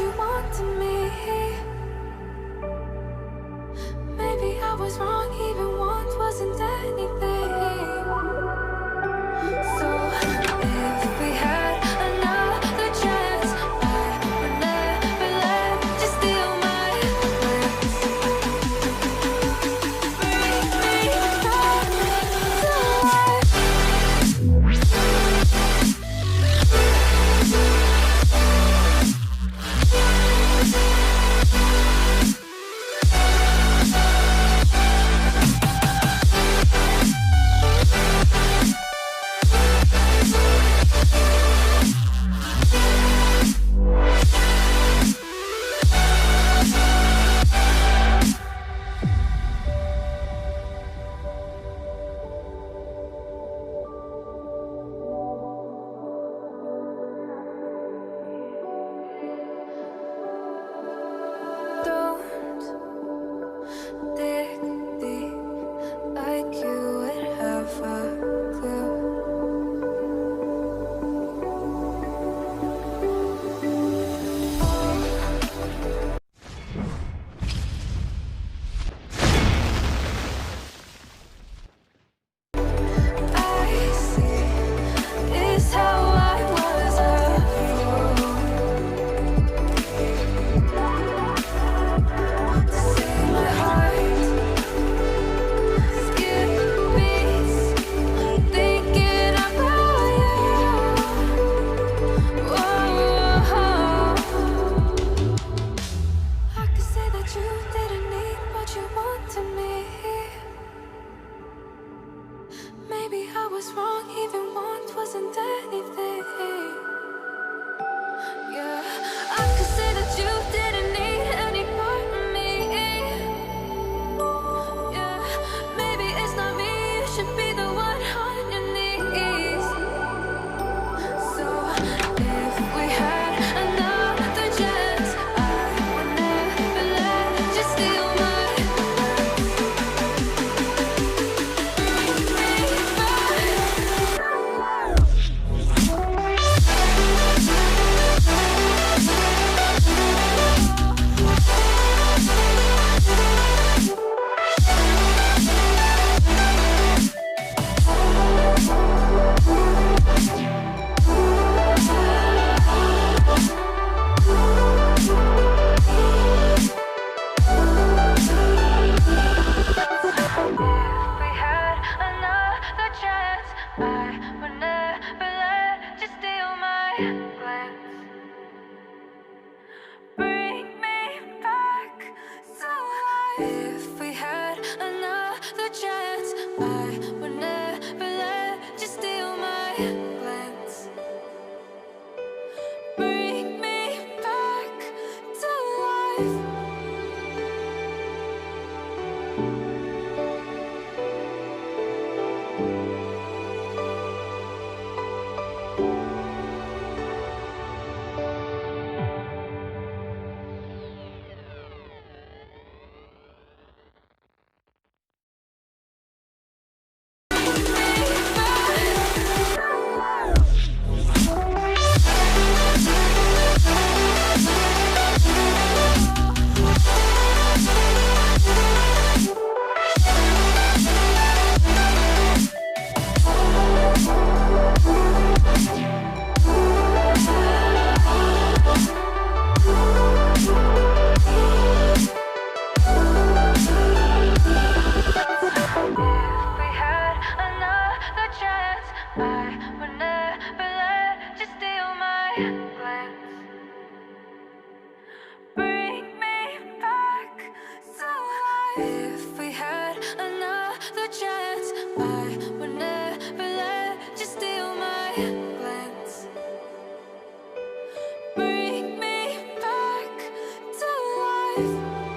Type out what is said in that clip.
you wanted me. Maybe I was wrong, even once wasn't anything. So if we had another chance, I would never let you steal my glance. Bring me back to life. Don't dig deep like you would have a clue. I see is how I was a fool to see my heart skip beats thinking about you. Whoa. I could say that you didn't need what you wanted me. Maybe I was wrong, even once wasn't anything. Yeah, I could say that you didn't need any part of me. Yeah, maybe it's not me, you should be the one on your knees. So if we had another chance, I would never let you steal my glance. Bring me back. If we had another chance, I would never let you steal my glance. Bring me back to life. If we had another chance, I would never let you steal my glance. Bring me back to life. Bring me back to life.